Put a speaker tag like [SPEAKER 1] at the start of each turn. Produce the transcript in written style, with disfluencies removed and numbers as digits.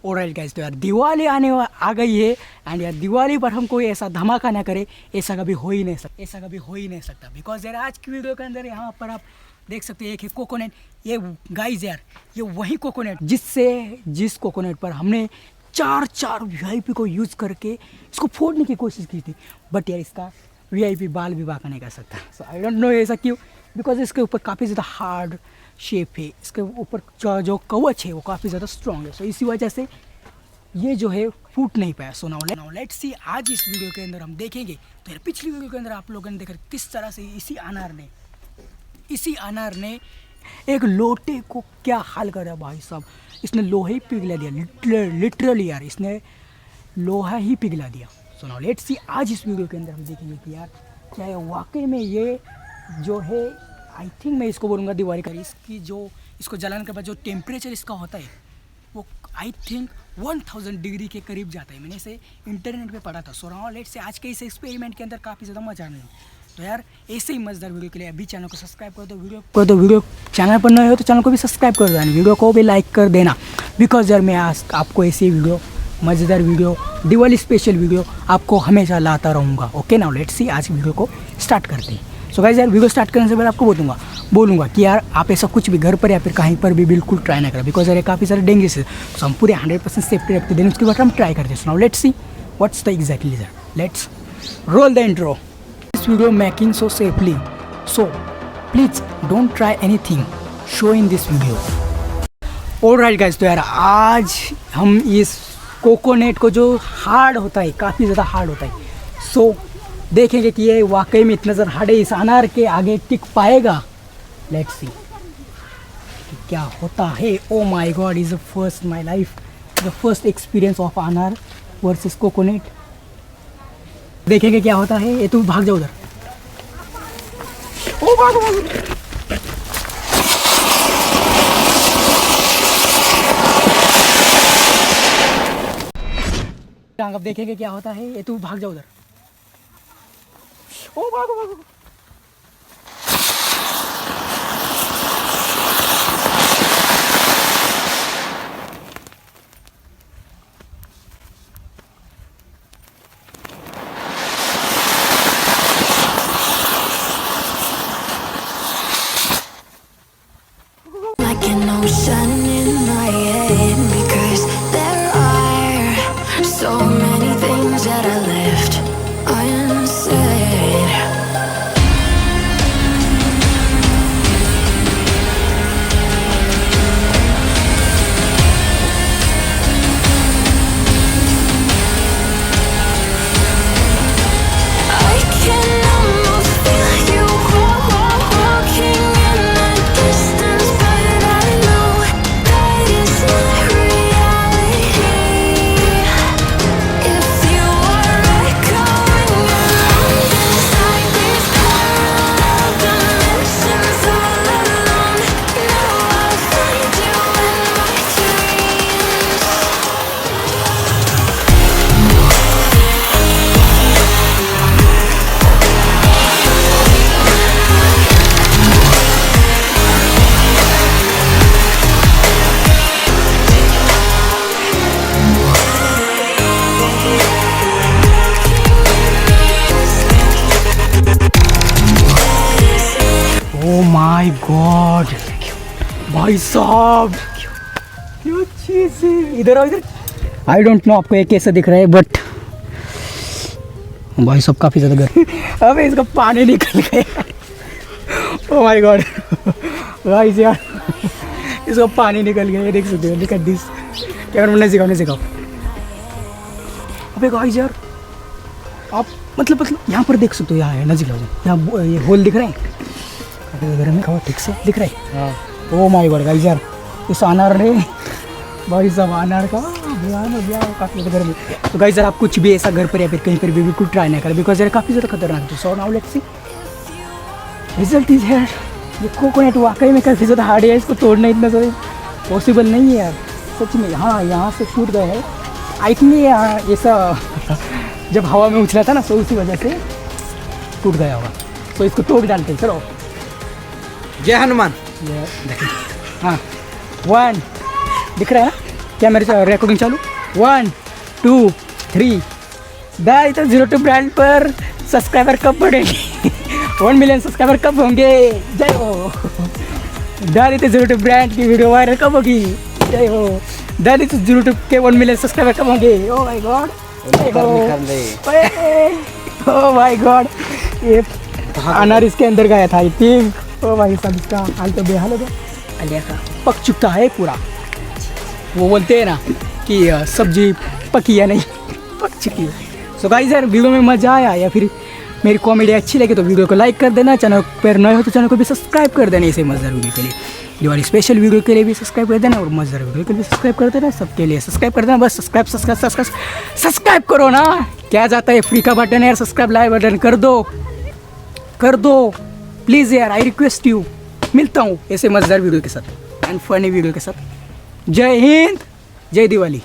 [SPEAKER 1] Alright guys, तो यार दिवाली आ गई है एंड यार दिवाली पर हम कोई ऐसा धमाका ना करे, ऐसा कभी हो ही नहीं सकता बिकॉज यार आज की वीडियो के अंदर यहाँ पर आप देख सकते हैं एक है कोकोनट। ये गाइस यार ये वही कोकोनट जिस कोकोनट पर हमने चार वीआईपी को यूज़ करके इसको फोड़ने की कोशिश की थी, बट यार इसका वीआईपी बाल भी बाका नहीं कर सकता। सो आई डोंट नो ऐसा क्यों, बिकॉज इसके ऊपर काफ़ी ज़्यादा हार्ड शेप है, इसके ऊपर जो कवच है वो काफ़ी ज़्यादा स्ट्रॉन्ग है। सो इसी वजह से ये जो है फूट नहीं पाया। सो नाउ लेट्स सी आज इस वीडियो के अंदर हम देखेंगे। तो यार पिछली वीडियो के अंदर आप लोगों ने देखा किस तरह से इसी अनार ने एक लोटे को क्या हाल करा भाई साहब। इसने लोहा ही पिघला दिया, लिटरली यार इसने लोहा ही पिघला दिया। सो नाउ लेट्स सी आज इस वीडियो के अंदर हम देखेंगे कि यार क्या है वाकई में ये जो है, आई थिंक मैं इसको बोलूँगा दिवाली का, इसकी जो इसको जलाने के बाद जो टेम्परेचर इसका होता है वो आई थिंक 1000 डिग्री के करीब जाता है। मैंने इसे इंटरनेट पे पढ़ा था। सो नाउ लेट्स से आज के इस एक्सपेरिमेंट के अंदर काफ़ी ज़्यादा मजा आने। तो यार ऐसे ही मज़ेदार वीडियो के लिए अभी चैनल को सब्सक्राइब कर दो। वीडियो चैनल पर नए हो तो चैनल को भी सब्सक्राइब कर देना, वीडियो को भी लाइक कर देना, बिकॉज यार मैं आज आपको ऐसी वीडियो, मज़ेदार वीडियो, दिवाली स्पेशल वीडियो आपको हमेशा लाता रहूँगा। ओके नाउ लेट्स सी आज वीडियो को स्टार्ट करते हैं। सो गाइस यार वीडियो स्टार्ट करने से पहले आपको बोलूँगा कि यार आप ऐसा कुछ भी घर पर या फिर कहीं पर भी बिल्कुल ट्राई ना करें, बिकॉज यार ये काफ़ी सारे डेंजरस है। सो हम पूरे 100% सेफ्टी रखते देन उसके बाद हम ट्राई करते हैं। Now let's see what's the exactly result. Let's roll the intro. This video making so safely, so please don't try anything show in this video. Alright guys, तो यार आज हम इस कोकोनट को जो हार्ड होता है, काफ़ी ज़्यादा हार्ड होता है, सो देखेंगे कि ये वाकई में इतना ज़्यादा हार्ड है, इस अनार के आगे टिक पाएगा। लेट्स सी क्या होता है। Oh my God, is the first my life, the first experience of अनार वर्सेस कोकोनट। देखेंगे क्या होता है। ये तू भाग जाओ उधर। ओ भाग। अब देखेंगे क्या होता है। ये तू भाग जाओ उधर। ओ भागो।
[SPEAKER 2] Like an ocean in my head, because there are so many things that I left unsaid. I can almost feel you walking in the distance, but I know that it's not reality. If you are echoing around inside these parallel dimensions all alone, know I'll find you in my dreams.
[SPEAKER 1] Oh my God भाई साहब, क्या चीज़ है। इधर आओ इधर। I don't know आपको ये कैसा दिख रहा है, बट भाई साहब काफ़ी ज़्यादा गर्म। अबे इसका पानी निकल गया। ओ माय गॉड गाइस यार इसका पानी निकल गया, ये देख सकते हो। Look at this. क्या नहीं सिखाओ। अबे गाइस यार आप मतलब यहाँ पर देख सकते हो, यहाँ है नजीक लाओ, यहाँ ये होल दिख रहा है, घर में खाओ ठीक से दिख रहा है। ओ माय गॉड गाइस यार इस अनार ने भाई साहब अनार का काफ़ी ज़्यादा घर में। तो गाइस यार आप कुछ भी ऐसा घर पर या फिर कहीं पर भी बिल्कुल ट्राई ना करें, बिकॉज यार काफ़ी ज़्यादा खतरनाक है। So now let's see result is here. ये कोकोनट वाकई में काफ़ी ज़्यादा हार्ड है, इसको तोड़ना इतना ज़्यादा पॉसिबल नहीं है यार सच में। हाँ यहाँ से टूट गए हैं, आई थिंक ये ऐसा जब हवा में उछला था ना, सो उसी वजह से टूट गया होगा। तो इसको तोड़ डालते हैं। चलो जय हनुमान। हाँ 1 दिख रहा है ना। कैमरे रिकॉर्डिंग चालू 1 2 3 दादी तो जीरो टू ब्रांड पर सब्सक्राइबर कब बढ़ेंगे 1 मिलियन सब्सक्राइबर कब होंगे जय हो दादी तो जीरो टू ब्रांड की वीडियो वायरल कब होगी जय हो दादी तो जीरो टू के 1 मिलियन सब्सक्राइबर कब होंगे oh my God oh my God ये अनार इसके अंदर गया था आई थिंक ओ भाई साहब इसका हाल तो बेहाल हो गया अलिया का पक चुका है पूरा वो बोलते हैं ना कि सब्जी पकी है नहीं पक चुकी है सो गाइस यार वीडियो में मज़ा आया या फिर मेरी कॉमेडी अच्छी लगी तो वीडियो को लाइक कर देना चैनल पर नए हो तो चैनल को भी सब्सक्राइब कर देना इसे मज़ेदार वीडियो के लिए दिवाली स्पेशल वीडियो के लिए भी सब्सक्राइब कर देना और मज़ेदार वीडियो के लिए सब्सक्राइब कर देना सबके लिए सब्सक्राइब कर देना बस सब्सक्राइब करो ना क्या जाता है फ्री का बटन है यार सब्सक्राइब लाइव बटन कर दो प्लीज़ यार आई रिक्वेस्ट यू मिलता हूँ ऐसे मज़ेदार वीडियो के साथ एंड फनी वीडियो के साथ जय हिंद जय दिवाली